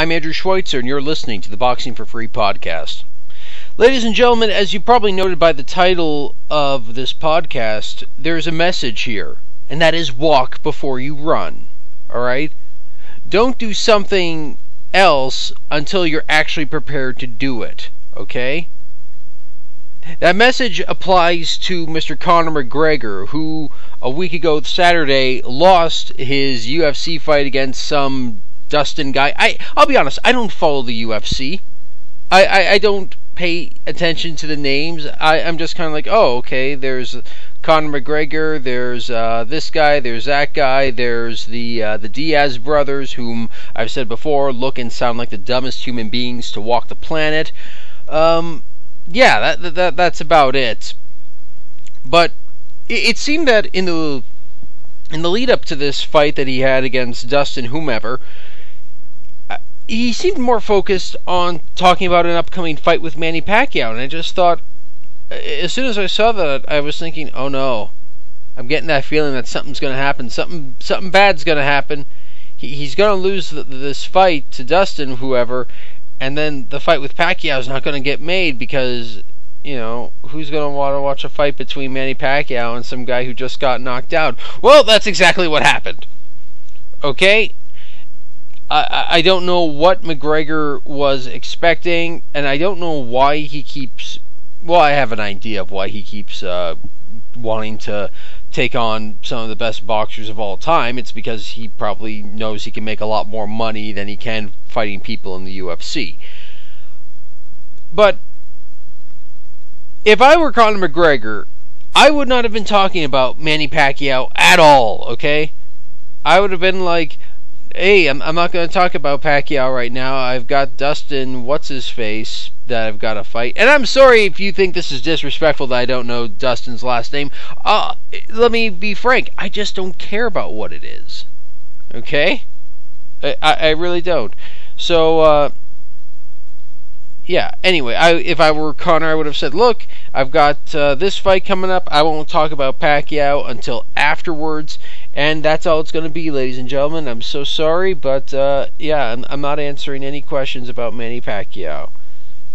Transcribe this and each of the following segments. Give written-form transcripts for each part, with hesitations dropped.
I'm Andrew Schweitzer, and you're listening to the Boxing for Free podcast. Ladies and gentlemen, as you probably noted by the title of this podcast, there's a message here, and that is walk before you run, alright? Don't do something else until you're actually prepared to do it, okay? That message applies to Mr. Conor McGregor, who a week ago Saturday lost his UFC fight against some Dustin guy. I'll be honest, I don't follow the UFC. I don't pay attention to the names. I'm just kind of like, oh, okay, there's Conor McGregor, there's this guy, there's that guy, there's the Diaz brothers, whom I've said before look and sound like the dumbest human beings to walk the planet. Yeah, that's about it. But it seemed that in the lead up to this fight that he had against Dustin whomever, he seemed more focused on talking about an upcoming fight with Manny Pacquiao, and I just thought, as soon as I saw that, I was thinking, oh no, I'm getting that feeling that something's going to happen, something bad's going to happen. He's going to lose this fight to Dustin whoever, and then the fight with Pacquiao is not going to get made because, you know, who's going to want to watch a fight between Manny Pacquiao and some guy who just got knocked out? Well, that's exactly what happened. Okay? I don't know what McGregor was expecting, and I don't know why he keeps... Well, I have an idea of why he keeps wanting to take on some of the best boxers of all time. It's because he probably knows he can make a lot more money than he can fighting people in the UFC. But if I were Conor McGregor, I would not have been talking about Manny Pacquiao at all, okay? I would have been like, hey, I'm not going to talk about Pacquiao right now. I've got Dustin, what's-his-face, that I've got to fight. And I'm sorry if you think this is disrespectful that I don't know Dustin's last name. Let me be frank. I just don't care about what it is. Okay? I really don't. So, yeah. Anyway, if I were Conor, I would have said, look, I've got this fight coming up. I won't talk about Pacquiao until afterwards. And that's all it's going to be, ladies and gentlemen. I'm so sorry, but, yeah, I'm not answering any questions about Manny Pacquiao.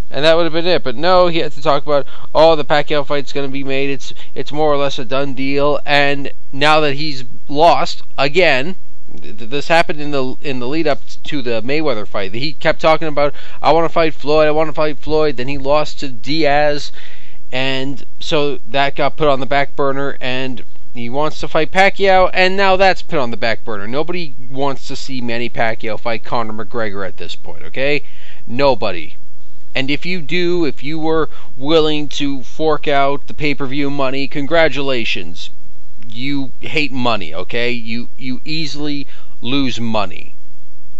And that would have been it. But no, he had to talk about, oh, the Pacquiao fight's going to be made. It's more or less a done deal. And now that he's lost, again, this happened in the lead up to the Mayweather fight. He kept talking about, I want to fight Floyd, I want to fight Floyd. Then he lost to Diaz. And so that got put on the back burner. And he wants to fight Pacquiao, and now that's put on the back burner. Nobody wants to see Manny Pacquiao fight Conor McGregor at this point, okay? Nobody. And if you were willing to fork out the pay-per-view money, congratulations. You hate money, okay? You easily lose money.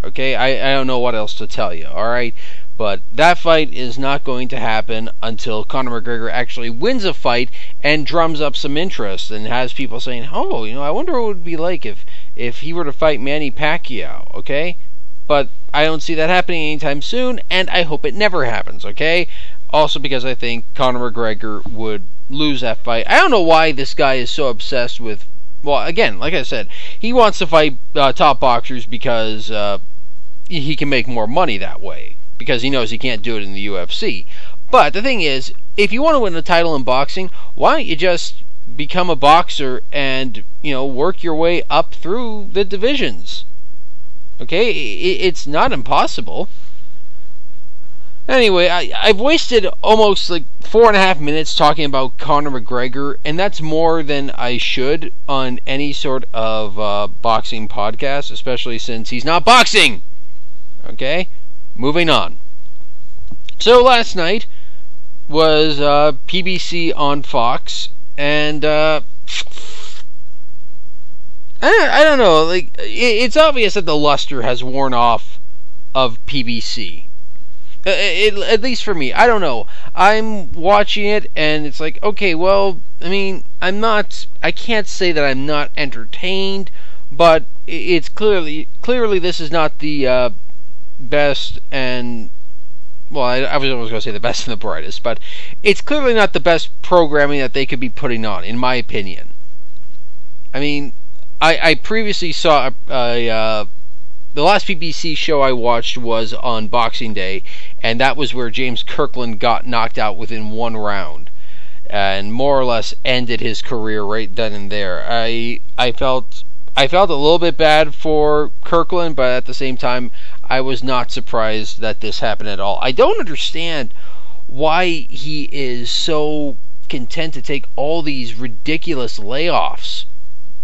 Okay? I don't know what else to tell you, alright? But that fight is not going to happen until Conor McGregor actually wins a fight and drums up some interest and has people saying, oh, you know, I wonder what it would be like if he were to fight Manny Pacquiao, okay? But I don't see that happening anytime soon, and I hope it never happens, okay? Also because I think Conor McGregor would lose that fight. I don't know why this guy is so obsessed with, well, again, like I said, he wants to fight top boxers because he can make more money that way, because he knows he can't do it in the UFC. But the thing is, if you want to win a title in boxing, why don't you just become a boxer and, you know, work your way up through the divisions? Okay, it's not impossible. Anyway, I've wasted almost like 4.5 minutes talking about Conor McGregor, and that's more than I should on any sort of boxing podcast, especially since he's not boxing. Okay, moving on. So last night was PBC on Fox, and I don't know, like, it's obvious that the luster has worn off of PBC. At least for me. I don't know. I'm watching it, and it's like, okay, well, I mean, I can't say that I'm not entertained, but it's clearly this is not the best and, well, I was always going to say the best and the brightest, but it's clearly not the best programming that they could be putting on, in my opinion. I mean, I previously saw a the last PBC show I watched was on Boxing Day, and that was where James Kirkland got knocked out within one round, and more or less ended his career right then and there. I felt a little bit bad for Kirkland, but at the same time, I was not surprised that this happened at all. I don't understand why he is so content to take all these ridiculous layoffs.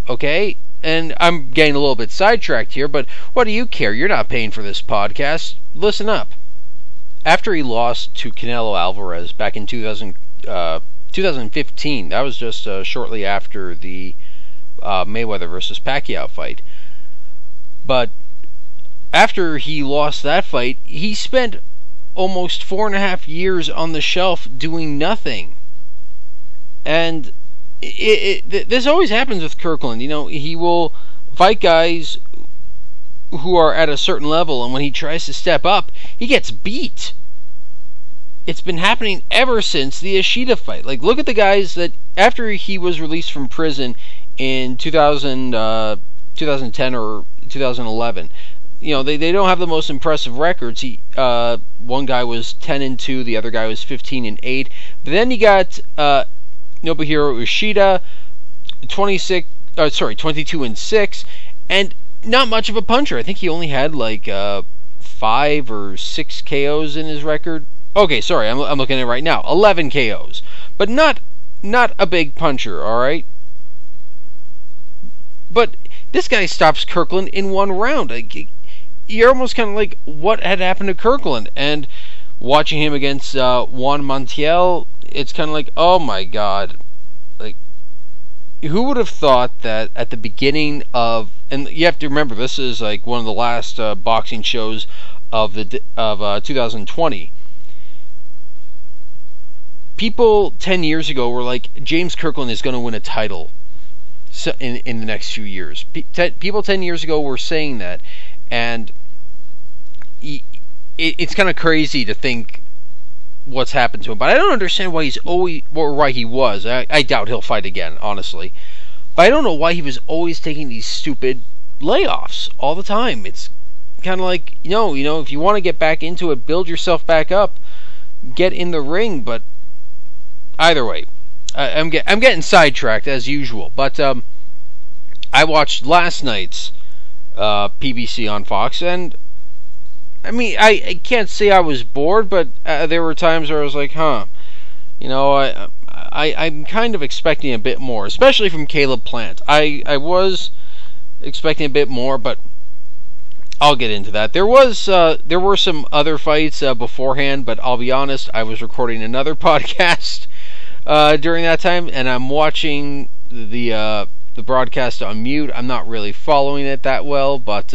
Okay? And I'm getting a little bit sidetracked here, but what do you care? You're not paying for this podcast. Listen up. After he lost to Canelo Alvarez back in 2015, that was just shortly after the Mayweather versus Pacquiao fight. But after he lost that fight, he spent almost 4.5 years on the shelf doing nothing. And this always happens with Kirkland. You know, he will fight guys who are at a certain level, and when he tries to step up, he gets beat. It's been happening ever since the Ishida fight. Like, look at the guys that, after he was released from prison in 2010 or 2011, you know, they don't have the most impressive records. One guy was 10-2, the other guy was 15-8. But then you got Nobuhiro Ishida, 22-6, and not much of a puncher. I think he only had like 5 or 6 KOs in his record. Okay, sorry, I'm looking at it right now. 11 KOs, but not a big puncher. All right, but this guy stops Kirkland in one round. Like, you're almost kind of like, what had happened to Kirkland? And watching him against Juan Montiel, it's kind of like, oh my God. Like, who would have thought that at the beginning of, and you have to remember, this is like one of the last boxing shows of 2020. People 10 years ago were like, James Kirkland is going to win a title in the next few years. People 10 years ago were saying that, and it's kind of crazy to think what's happened to him. But I don't understand why he's always, or why he was. I doubt he'll fight again, honestly. But I don't know why he was always taking these stupid layoffs all the time. It's kind of like, you know, if you want to get back into it, build yourself back up, get in the ring. But either way, I'm getting sidetracked as usual. But I watched last night's PBC on Fox, and I mean, I can't say I was bored, but there were times where I was like, huh, you know, I'm kind of expecting a bit more, especially from Caleb Plant. I was expecting a bit more, but I'll get into that. There were some other fights beforehand, but I'll be honest, I was recording another podcast during that time, and I'm watching the broadcast on mute. I'm not really following it that well, but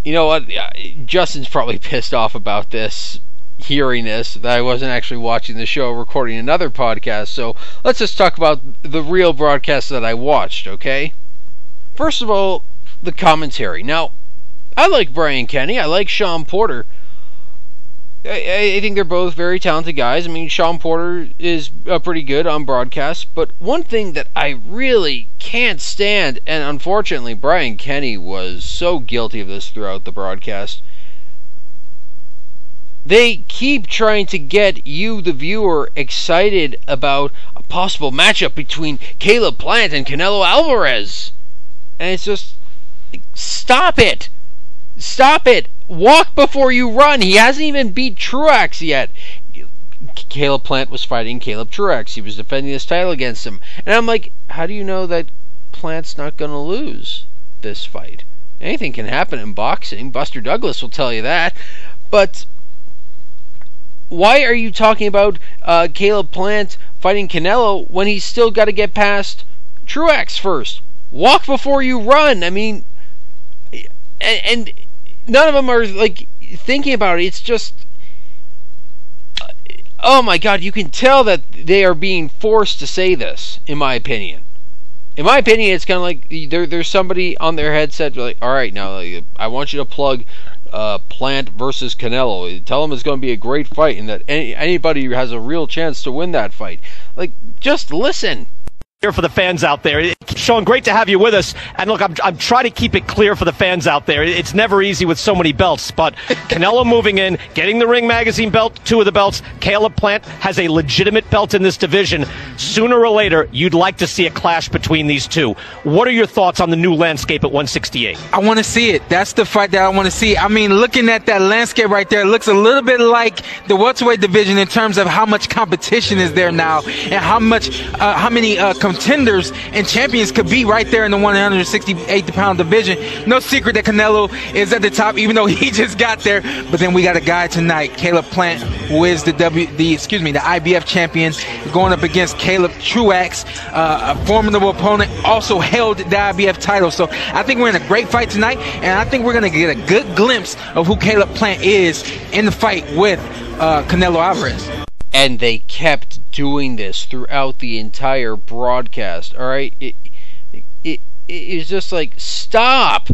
you know what? Justin's probably pissed off about this, hearing this, that I wasn't actually watching the show, recording another podcast. So let's just talk about the real broadcast that I watched, okay? First of all, the commentary. Now, I like Brian Kenny. I like Sean Porter. I think they're both very talented guys. I mean, Sean Porter is pretty good on broadcast, but one thing that I really can't stand, and unfortunately Brian Kenny was so guilty of this throughout the broadcast, they keep trying to get you, the viewer, excited about a possible matchup between Caleb Plant and Canelo Alvarez. And it's just, stop it! Stop it! Walk before you run. He hasn't even beat Truax yet. Caleb Plant was fighting Caleb Truax. He was defending his title against him. And I'm like, how do you know that Plant's not going to lose this fight? Anything can happen in boxing. Buster Douglas will tell you that. But why are you talking about Caleb Plant fighting Canelo when he's still got to get past Truax first? Walk before you run. I mean, and none of them are like thinking about it. It's just, oh my God, you can tell that they are being forced to say this, in my opinion. In my opinion, it's kind of like there's somebody on their headset like, all right, now I want you to plug Plant versus Canelo. Tell them it's going to be a great fight and that anybody has a real chance to win that fight. Like, just listen. Here for the fans out there. Sean, great to have you with us. And look, I'm trying to keep it clear for the fans out there. It's never easy with so many belts, but Canelo moving in, getting the Ring Magazine belt, 2 of the belts. Caleb Plant has a legitimate belt in this division. Sooner or later, you'd like to see a clash between these two. What are your thoughts on the new landscape at 168? I want to see it. That's the fight that I want to see. I mean, looking at that landscape right there, it looks a little bit like the welterweight division in terms of how much competition is there now and how many contenders and champions could be right there in the 168-pound division. No secret that Canelo is at the top, even though he just got there. But then we got a guy tonight, Caleb Plant, who is the IBF champion, going up against Caleb Truax, a formidable opponent, also held the IBF title. So I think we're in a great fight tonight, and I think we're going to get a good glimpse of who Caleb Plant is in the fight with Canelo Alvarez. And they kept doing this throughout the entire broadcast. All right, it's just like stop.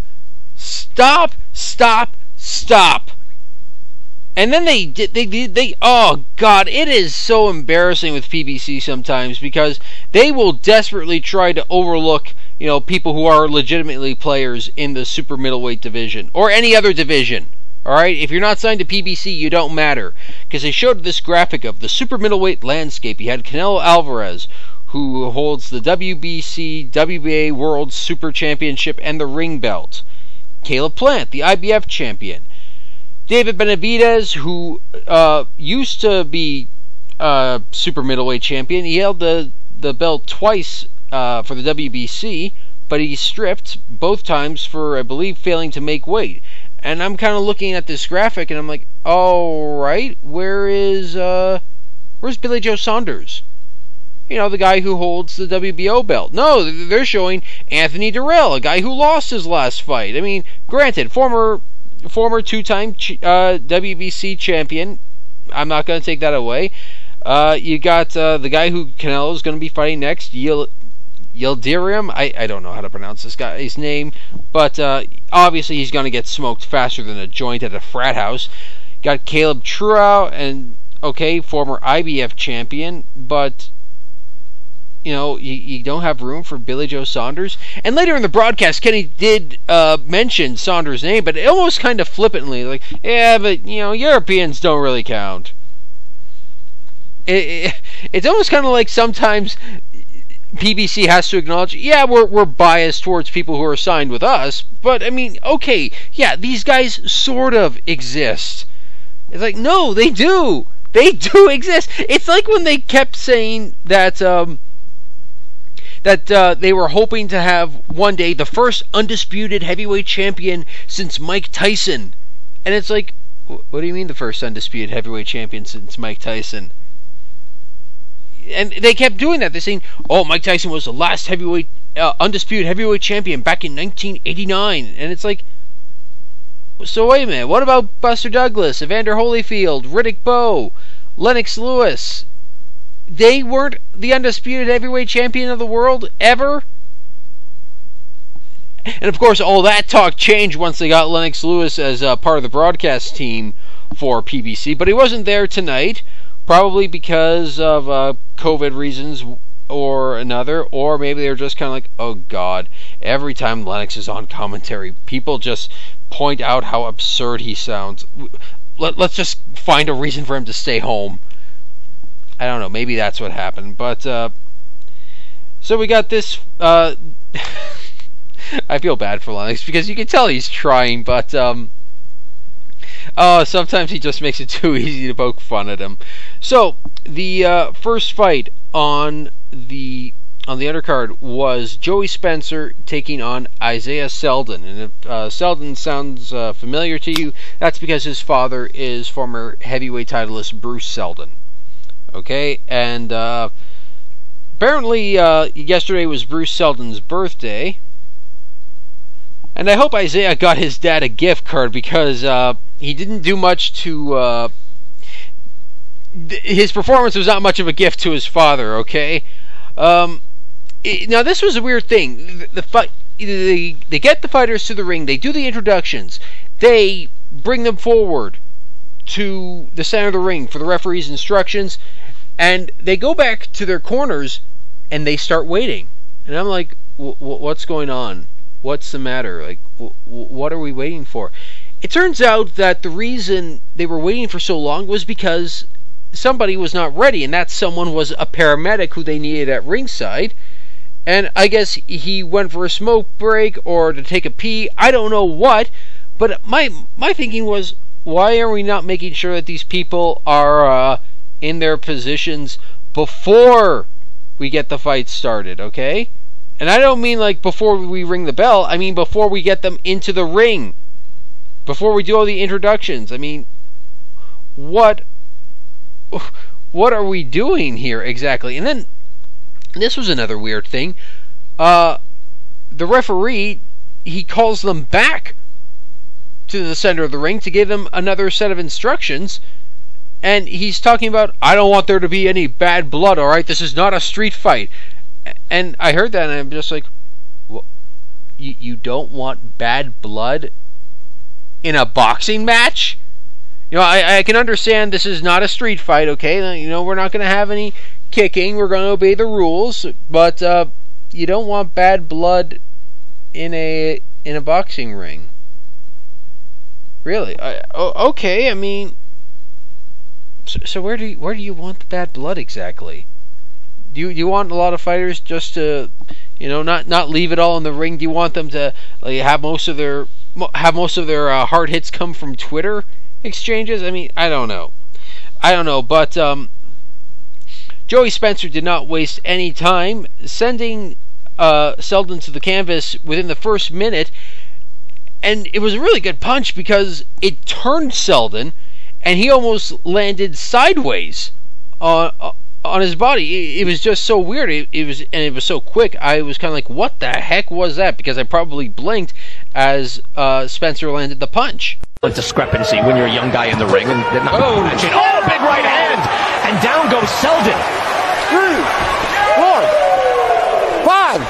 And then they oh God, it is so embarrassing with PBC sometimes, because they will desperately try to overlook, you know, people who are legitimately players in the super middleweight division or any other division. Alright, if you're not signed to PBC, you don't matter. Because they showed this graphic of the super middleweight landscape. You had Canelo Alvarez, who holds the WBC, WBA World Super Championship and the ring belt. Caleb Plant, the IBF champion. David Benavidez, who used to be super middleweight champion. He held the belt twice for the WBC, but he stripped both times for, I believe, failing to make weight. And I'm kind of looking at this graphic, and I'm like, all right, where's Billy Joe Saunders? You know, the guy who holds the WBO belt. No, they're showing Anthony Durrell, a guy who lost his last fight. I mean, granted, former two-time WBC champion. I'm not going to take that away. You got the guy who Canelo is going to be fighting next, Yildirim. I don't know how to pronounce this guy's name, but obviously he's going to get smoked faster than a joint at a frat house. Got Caleb Truax, and okay, former IBF champion, but you know, you don't have room for Billy Joe Saunders. And later in the broadcast, Kenny did mention Saunders' name, but almost kind of flippantly, like, yeah, but you know, Europeans don't really count. It's almost kind of like sometimes PBC has to acknowledge, yeah, we're biased towards people who are signed with us, but I mean, okay, yeah, these guys sort of exist. It's like, no, they do. They do exist. It's like when they kept saying that they were hoping to have one day the first undisputed heavyweight champion since Mike Tyson. And it's like, what do you mean the first undisputed heavyweight champion since Mike Tyson? And they kept doing that. They're saying, oh, Mike Tyson was the last undisputed heavyweight champion back in 1989. And it's like, so wait a minute, what about Buster Douglas, Evander Holyfield, Riddick Bowe, Lennox Lewis? They weren't the undisputed heavyweight champion of the world ever? And of course, all that talk changed once they got Lennox Lewis as part of the broadcast team for PBC. But he wasn't there tonight, probably because of COVID reasons or another, or maybe they're just kind of like, oh God, every time Lennox is on commentary, people just point out how absurd he sounds. Let's just find a reason for him to stay home. I don't know, maybe that's what happened, but so we got this I feel bad for Lennox because you can tell he's trying, but sometimes he just makes it too easy to poke fun at him. So the first fight on the undercard was Joey Spencer taking on Isaiah Seldon. And if Seldon sounds familiar to you, that's because his father is former heavyweight titleist Bruce Seldon. Okay, and apparently yesterday was Bruce Seldon's birthday. And I hope Isaiah got his dad a gift card, because he didn't do much to... his performance was not much of a gift to his father, okay? Now, this was a weird thing. They get the fighters to the ring, they do the introductions, they bring them forward to the center of the ring for the referee's instructions, and they go back to their corners, and they start waiting. And I'm like, what's going on? What's the matter? Like, what are we waiting for? It turns out that the reason they were waiting for so long was because somebody was not ready, and that someone was a paramedic who they needed at ringside. And I guess he went for a smoke break or to take a pee. I don't know what. But my thinking was, why are we not making sure that these people are in their positions before we get the fight started, okay? And I don't mean like before we ring the bell. I mean before we get them into the ring. Before we do all the introductions. I mean, what are we doing here exactly? And then, this was another weird thing. The referee, he calls them back to the center of the ring to give them another set of instructions. And he's talking about, I don't want there to be any bad blood, alright? This is not a street fight. And I heard that and I'm just like, well, you don't want bad blood in a boxing match? You know, I can understand this is not a street fight, okay? You know, we're not going to have any kicking. We're going to obey the rules. But you don't want bad blood in a boxing ring. Really? Okay, I mean... So where do you want the bad blood exactly? Do you want a lot of fighters just to, you know, not leave it all in the ring? Do you want them to like, have most of their hard hits come from Twitter exchanges? I mean, I don't know, but Joey Spencer did not waste any time, sending Selden to the canvas within the first minute, and it was a really good punch because it turned Selden, and he almost landed sideways on his body. It was just so weird. It was so quick. I was kind of like, what the heck was that? Because I probably blinked as Spencer landed the punch. A discrepancy when you're a young guy in the ring and they're not mentioned. Oh, big right hand! And down goes Selden. 3, 4, 5,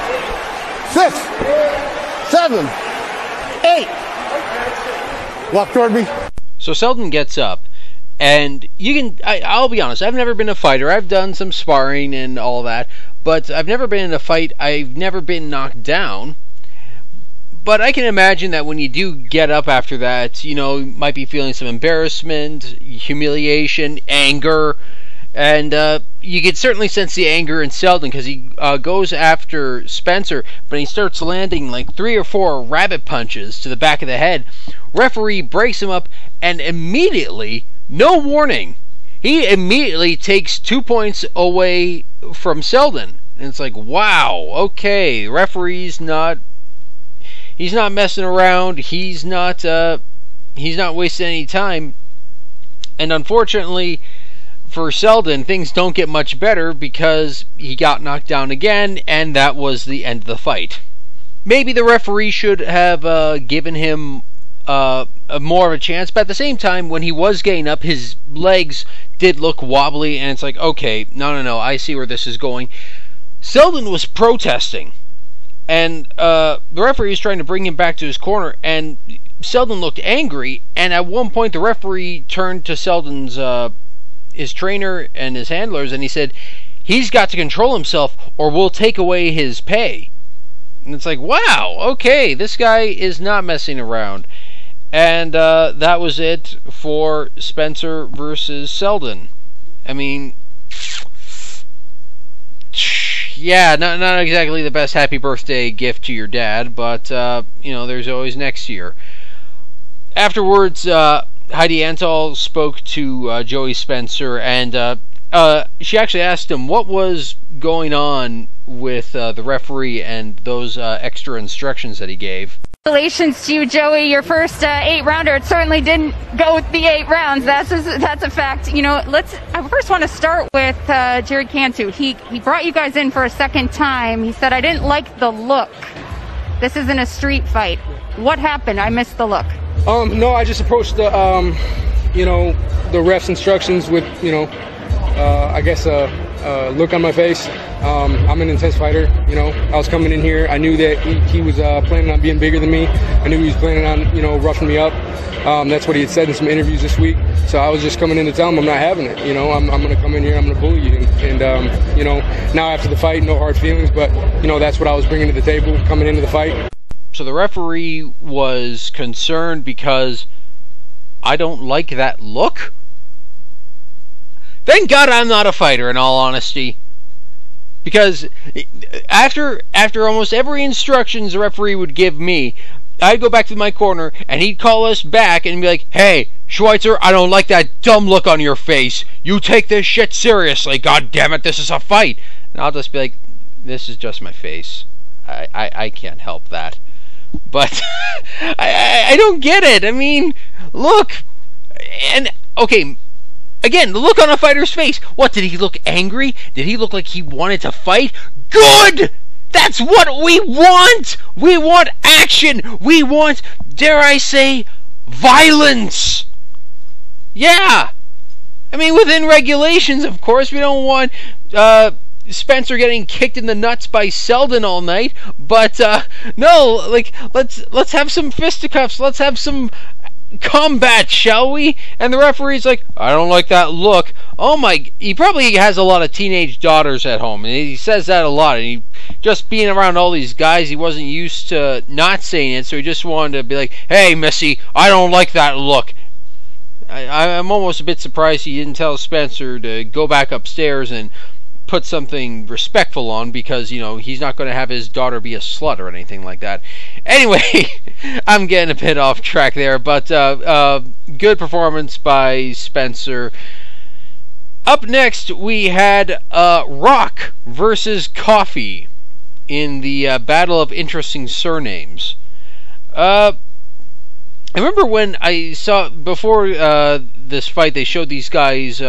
6, 7, 8. Walk toward me. So Selden gets up, and I'll be honest, I've never been a fighter. I've done some sparring and all that, but I've never been in a fight. I've never been knocked down. But I can imagine that when you do get up after that, you know, you might be feeling some embarrassment, humiliation, anger, and you could certainly sense the anger in Selden because he goes after Spencer, but he starts landing like 3 or 4 rabbit punches to the back of the head. Referee breaks him up, and immediately, no warning, he immediately takes 2 points away from Selden. And it's like, wow, okay, the referee's not... He's not messing around. He's not wasting any time. And unfortunately for Selden, things don't get much better because he got knocked down again, and that was the end of the fight. Maybe the referee should have given him more of a chance, but at the same time, when he was getting up, his legs did look wobbly, and it's like, okay, no, I see where this is going. Selden was protesting. And the referee was trying to bring him back to his corner, and Selden looked angry, and at one point the referee turned to Selden's his trainer and his handlers, and he said, he's got to control himself or we'll take away his pay. And it's like, wow, okay, this guy is not messing around. And that was it for Spencer versus Selden. I mean... yeah, not exactly the best happy birthday gift to your dad, but, you know, there's always next year. Afterwards, Heidi Antal spoke to Joey Spencer, and she actually asked him what was going on with the referee and those extra instructions that he gave. Congratulations to you, Joey. Your first 8-rounder. It certainly didn't go with the 8 rounds. That's a fact. You know, I first want to start with Jerry Cantu. He brought you guys in for a second time. He said, I didn't like the look. This isn't a street fight. What happened? I missed the look. No, I just approached the the ref's instructions with, I guess look on my face. I'm an intense fighter, I was coming in here. I knew that he was planning on being bigger than me. I knew he was planning on, roughing me up. That's what he had said in some interviews this week. So I was just coming in to tell him I'm not having it. You know, I'm going to come in here, I'm going to bully you. And you know, now after the fight, no hard feelings, but, you know, that's what I was bringing to the table coming into the fight. So the referee was concerned because I don't like that look? Thank God I'm not a fighter, in all honesty. Because after almost every instructions the referee would give me, I'd go back to my corner, and he'd call us back and be like, "Hey, Schweitzer, I don't like that dumb look on your face. You take this shit seriously. God damn it, this is a fight." And I'll just be like, "This is just my face. I can't help that." But I don't get it. I mean, look, and okay, again, the look on a fighter's face. What, did he look angry? Did he look like he wanted to fight? Good! That's what we want! We want action! We want, dare I say, violence! Yeah! I mean, within regulations, of course. We don't want Spencer getting kicked in the nuts by Selden all night, but no, like, let's have some fisticuffs, let's have some combat, shall we? And the referee's like, "I don't like that look." Oh my, he probably has a lot of teenage daughters at home, and he says that a lot, and he just being around all these guys, he wasn't used to not saying it, so he just wanted to be like, "Hey Missy, I don't like that look." I'm almost a bit surprised he didn't tell Spencer to go back upstairs and put something respectful on, because, you know, he's not going to have his daughter be a slut or anything like that. Anyway, I'm getting a bit off track there, but good performance by Spencer. Up next, we had Rock versus Coffee in the Battle of Interesting Surnames. I remember when I saw, before this fight, they showed these guys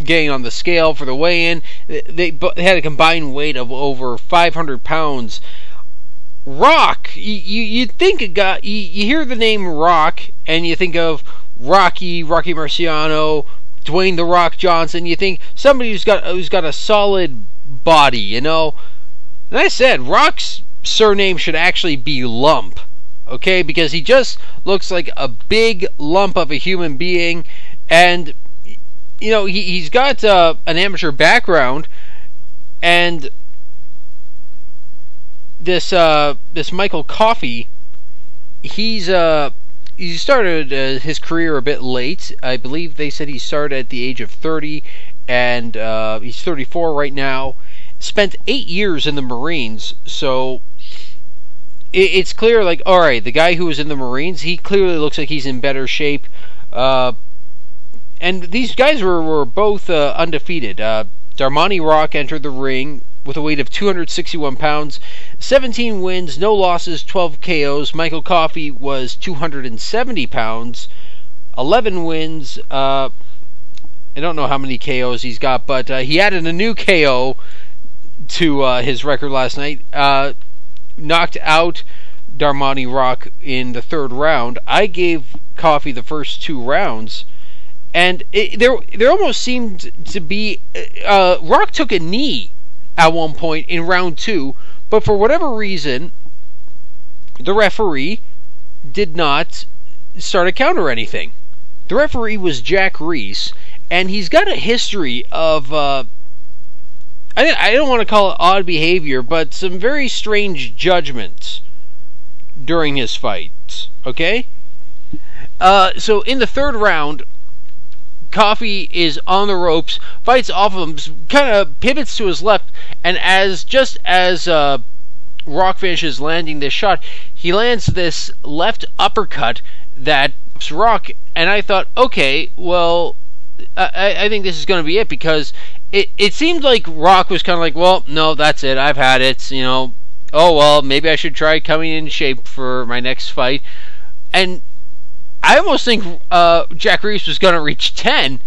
getting on the scale for the weigh-in. They had a combined weight of over 500 pounds. Rock, you think a guy, you hear the name Rock, and you think of Rocky Marciano, Dwayne "The Rock" Johnson. You think somebody who's got a solid body, you know. And I said, Rock's surname should actually be Lump, okay? Because he just looks like a big lump of a human being, and you know, he's got an amateur background, and this Michael Coffey, he started his career a bit late. I believe they said he started at the age of 30, and he's 34 right now. Spent 8 years in the Marines, so it's clear, like, alright, the guy who was in the Marines, he clearly looks like he's in better shape. And these guys were both undefeated. Darmani Rock entered the ring with a weight of 261 pounds, 17 wins, no losses, 12 KOs. Michael Coffey was 270 pounds, 11 wins. I don't know how many KOs he's got, but he added a new KO to his record last night. Knocked out Darmani Rock in the third round. I gave Coffey the first 2 rounds. And there almost seemed to be... Rock took a knee at one point in round 2, but for whatever reason, the referee did not start a count or anything. The referee was Jack Reese, and he's got a history of... I don't want to call it odd behavior, but some very strange judgments during his fights, okay? So in the third round, Coffey is on the ropes, fights off of him, kind of pivots to his left, and as Rock finishes landing this shot, he lands this left uppercut that stops Rock, and I thought, okay, well, I think this is going to be it, because it seemed like Rock was kind of like, well, no, that's it, I've had it, you know, oh well, maybe I should try coming in shape for my next fight, and I almost think Jack Reese was going to reach 10,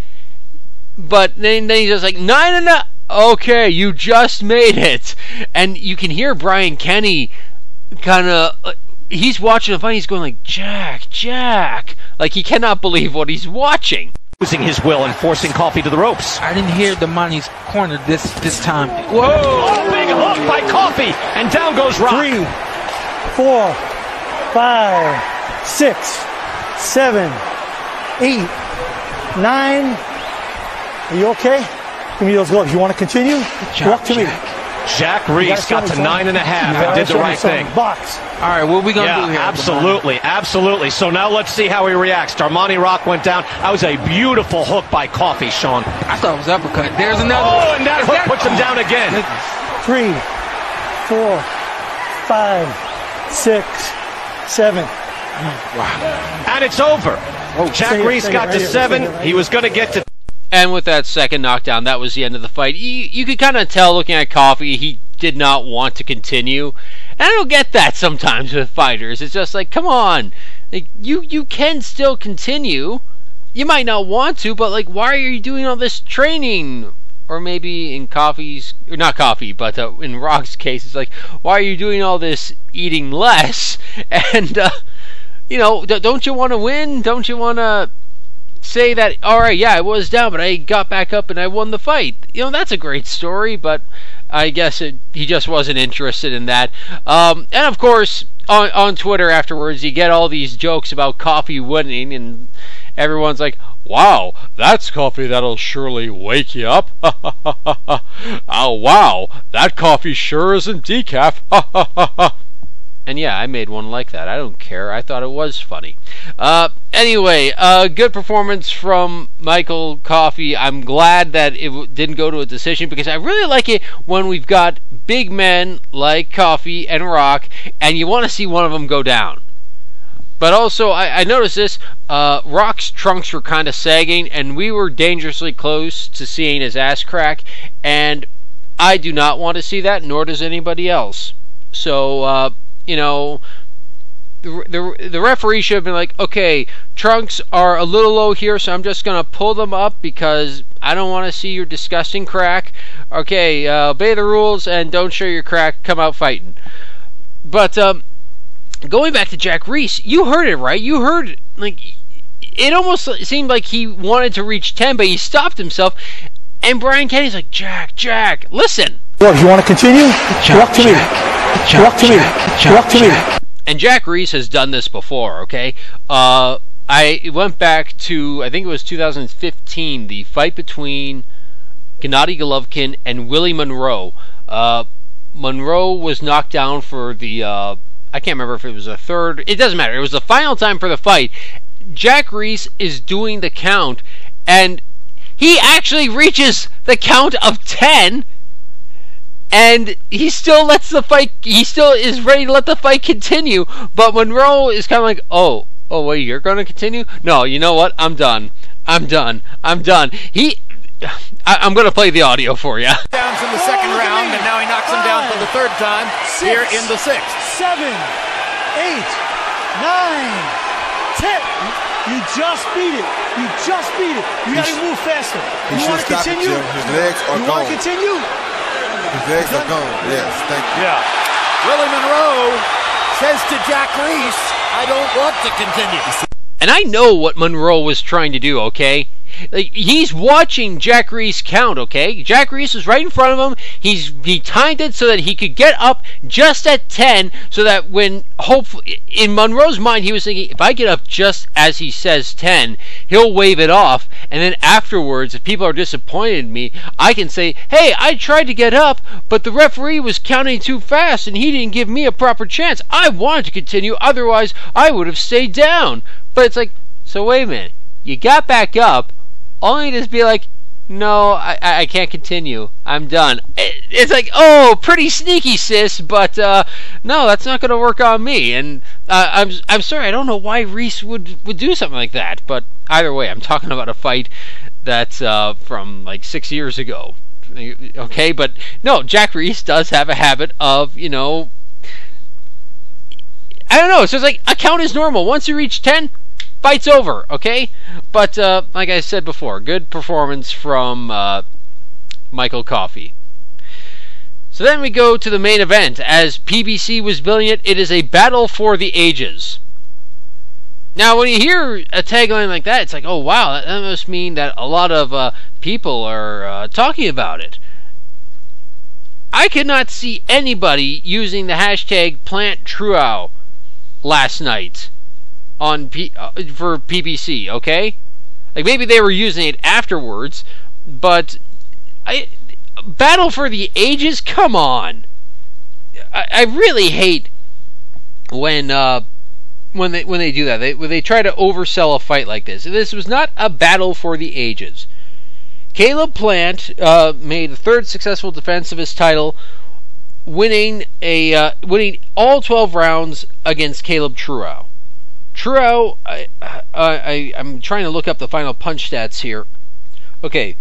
but then he's just like, no, okay, you just made it. And you can hear Brian Kenny kind of, he's watching the fight, he's going like, Jack, like he cannot believe what he's watching. Losing his will and forcing Coffey to the ropes. I didn't hear Damani's corner this time. Whoa! Oh, big hook by Coffey, and down goes Rock. 3, 4, 5, 6, 7, 8, 9. Are you okay? Give me those gloves. You want to continue? Walk to me. Jack Reese got to 9.5 and did the right thing. Box. All right, what are we going to do here? Absolutely, absolutely. So now let's see how he reacts. Darmani Rock went down. That was a beautiful hook by Coffey, Sean. I thought it was uppercut. There's another Oh, one. and that hook puts him down again. 3, 4, 5, 6, 7. Wow. And it's over. Jack Reese got to 7. He was going to get to... And with that second knockdown, that was the end of the fight. You could kind of tell looking at Coffey, he did not want to continue. And I don't get that sometimes with fighters. It's just like, come on. Like, you can still continue. You might not want to, but like, why are you doing all this training? Or maybe in Coffey's, or not Coffey, but in Rock's case, it's like, why are you doing all this eating less? And, you know, don't you want to win? Don't you want to say that, all right, yeah, I was down, but I got back up and I won the fight? You know, that's a great story, but I guess he just wasn't interested in that. And of course, on Twitter afterwards, you get all these jokes about Coffey winning, and everyone's like, wow, that's coffee that'll surely wake you up. Oh, wow, that coffee sure isn't decaf. And yeah, I made one like that. I don't care. I thought it was funny. Anyway, good performance from Michael Coffey. I'm glad that it didn't go to a decision, because I really like it when we've got big men like Coffey and Rock, and you want to see one of them go down. But also, I noticed this, Rock's trunks were kind of sagging, and we were dangerously close to seeing his ass crack, and I do not want to see that, nor does anybody else. So, you know, the referee should have been like, okay, trunks are a little low here, so I'm just going to pull them up because I don't want to see your disgusting crack. Okay, obey the rules and don't show your crack, come out fighting. But, going back to Jack Reese, you heard it, right? You heard, like, it almost seemed like he wanted to reach 10, but he stopped himself, and Brian Kenny's like, Jack, listen. Look, you want to continue? Walk to me. Walk to me. Walk to me. And Jack Reese has done this before, okay? I went back to, I think it was 2015, the fight between Gennady Golovkin and Willie Monroe. Monroe was knocked down for the, I can't remember if it was a third. It doesn't matter. It was the final time for the fight. Jack Reese is doing the count, and he actually reaches the count of 10, and he still lets the fight, he still is ready to let the fight continue, but Monroe is kind of like, oh, wait, you're going to continue? No, you know what? I'm done. I'm done. I'm going to play the audio for you. Downs in the second round, and now he knocks him down for the third time here in the sixth. 7, 8, 9, 10. You just beat it. You just beat it. You got to move faster. You want to continue? His legs are you gone. want to continue? His legs are gone. Yes, thank you. Yeah. Willie Monroe says to Jack Reese, I don't want to continue. And I know what Monroe was trying to do, okay? Like, he's watching Jack Reese count, okay? Jack Reese is right in front of him. He timed it so that he could get up just at 10, so that when, hopefully, in Monroe's mind, he was thinking, if I get up just as he says 10, he'll wave it off, and then afterwards, if people are disappointed in me, I can say, hey, I tried to get up, but the referee was counting too fast, and he didn't give me a proper chance. I wanted to continue, otherwise I would have stayed down. But it's like, so wait a minute, you got back up, only to just be like, no, I can't continue. I'm done. It's like, oh, pretty sneaky, sis, but no, that's not going to work on me. And I'm sorry, I don't know why Reese would do something like that. But either way, I'm talking about a fight that's from like 6 years ago. Okay, but no, Jack Reese does have a habit of, you know, I don't know. So it's like a count is normal. Once you reach 10, fight's over, okay? But, like I said before, good performance from Michael Coffey. So then we go to the main event. As PBC was billing it, it is a battle for the ages. Now, when you hear a tagline like that, it's like, oh, wow, that must mean that a lot of people are talking about it. I could not see anybody using the hashtag #PlantTruow last night on for PBC, okay? Like, maybe they were using it afterwards, but Battle for the Ages? Come on. I really hate when they do that. When they try to oversell a fight like this. This was not a battle for the ages. Caleb Plant made the third successful defense of his title, winning all 12 rounds against Caleb Truax. Truax, I'm trying to look up the final punch stats here. Okay,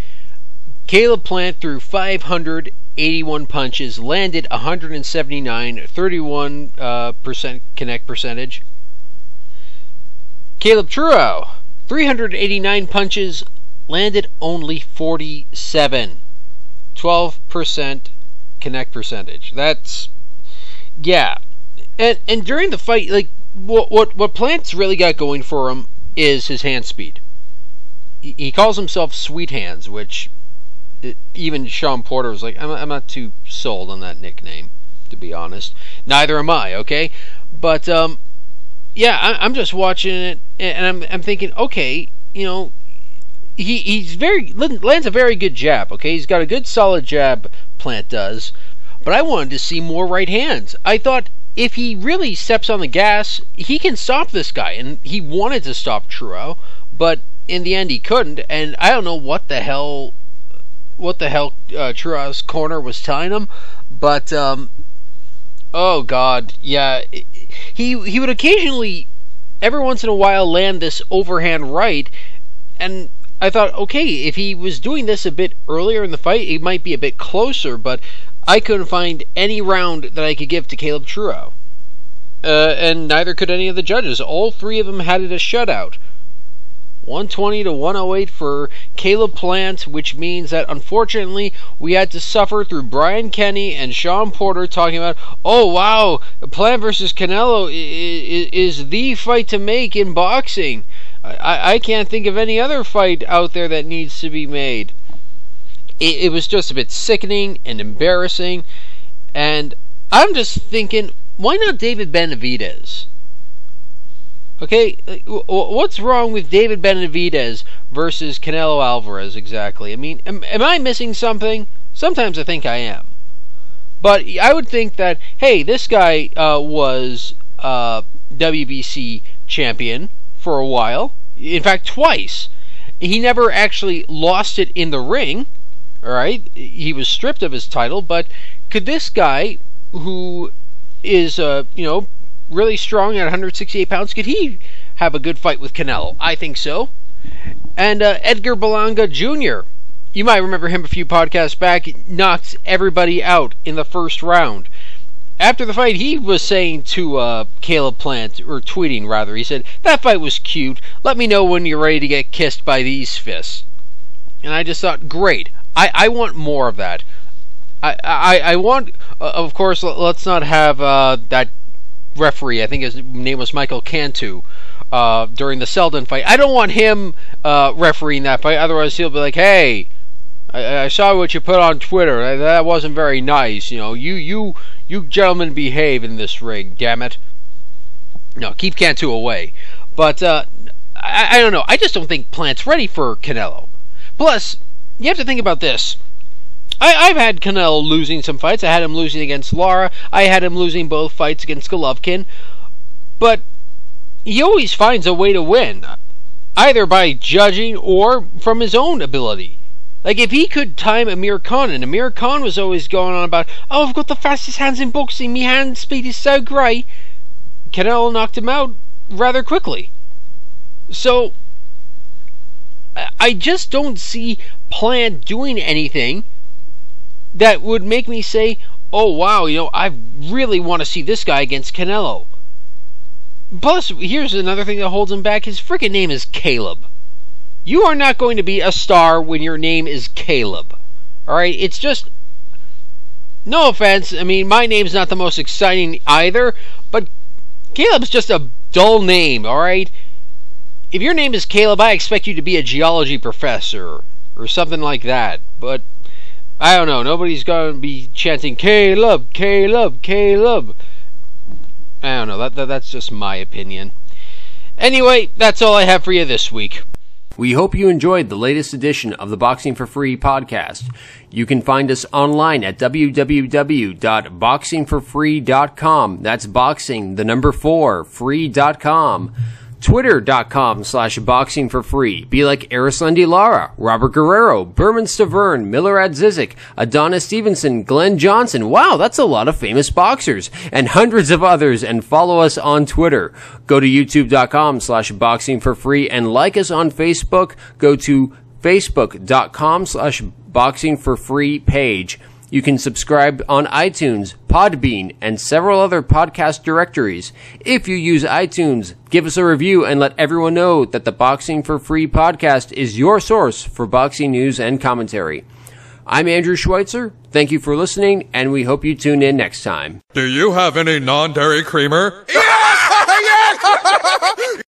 Caleb Plant threw 581 punches, landed 179, 31% connect percentage. Caleb Truax, 389 punches, landed only 47, 12% connect percentage. That's, yeah. And during the fight, like, what Plant's really got going for him is his hand speed. He calls himself Sweet Hands, which even Sean Porter was like, I'm not too sold on that nickname, to be honest. Neither am I, okay? But, yeah, I'm just watching it, and I'm thinking, okay, you know, he's lands a very good jab, okay? He's got a good solid jab, Plant does, but I wanted to see more right hands. I thought if he really steps on the gas, he can stop this guy, and he wanted to stop Truax, but in the end he couldn't, and I don't know what the hell Truax's corner was telling him, but oh god, yeah, he would occasionally, every once in a while, land this overhand right, and I thought, okay, if he was doing this a bit earlier in the fight, it might be a bit closer, but I couldn't find any round that I could give to Caleb Truax. And neither could any of the judges. All three of them had it a shutout. 120 to 108 for Caleb Plant, which means that unfortunately we had to suffer through Brian Kenny and Sean Porter talking about, oh wow, Plant versus Canelo is the fight to make in boxing. I can't think of any other fight out there that needs to be made. It was just a bit sickening and embarrassing, and I'm just thinking, why not David Benavidez? Okay, what's wrong with David Benavidez versus Canelo Alvarez exactly? I mean, am I missing something? Sometimes I think I am. But I would think that, hey, this guy was WBC champion for a while. In fact, twice. He never actually lost it in the ring. Alright? He was stripped of his title, but could this guy, who is, really strong at 168 pounds, could he have a good fight with Canelo? I think so. And Edgar Berlanga Jr., you might remember him a few podcasts back, knocked everybody out in the first round. After the fight, he was saying to Caleb Plant, or tweeting rather, he said, that fight was cute, let me know when you're ready to get kissed by these fists. And I just thought, great, I want more of that. I want, of course, let's not have that referee, I think his name was Michael Cantu, during the Selden fight. I don't want him refereeing that fight, otherwise he'll be like, hey, I saw what you put on Twitter, that wasn't very nice, you gentlemen behave in this ring, damn it. No, keep Cantu away. But, I don't know, I just don't think Plant's ready for Canelo. Plus, you have to think about this. I've had Canelo losing some fights. I had him losing against Lara. I had him losing both fights against Golovkin. But he always finds a way to win, either by judging or from his own ability. Like, if he could time Amir Khan, and Amir Khan was always going on about, oh, I've got the fastest hands in boxing, my hand speed is so great, Canelo knocked him out rather quickly. So, I just don't see Plant doing anything that would make me say, oh wow, I really want to see this guy against Canelo. Plus, here's another thing that holds him back. His freaking name is Caleb. You are not going to be a star when your name is Caleb. Alright, it's just, no offense, I mean, my name's not the most exciting either, but Caleb's just a dull name, alright? If your name is Caleb, I expect you to be a geology professor, or something like that, but I don't know, nobody's going to be chanting, Caleb, Caleb, Caleb. I don't know, that's just my opinion. Anyway, that's all I have for you this week. We hope you enjoyed the latest edition of the Boxing for Free podcast. You can find us online at www.boxingforfree.com. That's boxing, the number 4, free.com. Twitter.com/boxingforfree. Be like Arislandi Lara, Robert Guerrero, Berman Stavern, Milorad Zizic, Adonis Stevenson, Glenn Johnson. Wow, that's a lot of famous boxers. And hundreds of others. And follow us on Twitter. Go to youtube.com/boxingforfree and like us on Facebook. Go to facebook.com/boxingforfree page. You can subscribe on iTunes, Podbean, and several other podcast directories. If you use iTunes, give us a review and let everyone know that the Boxing for Free podcast is your source for boxing news and commentary. I'm Andrew Schweitzer. Thank you for listening, and we hope you tune in next time. Do you have any non-dairy creamer? Yes! Yes!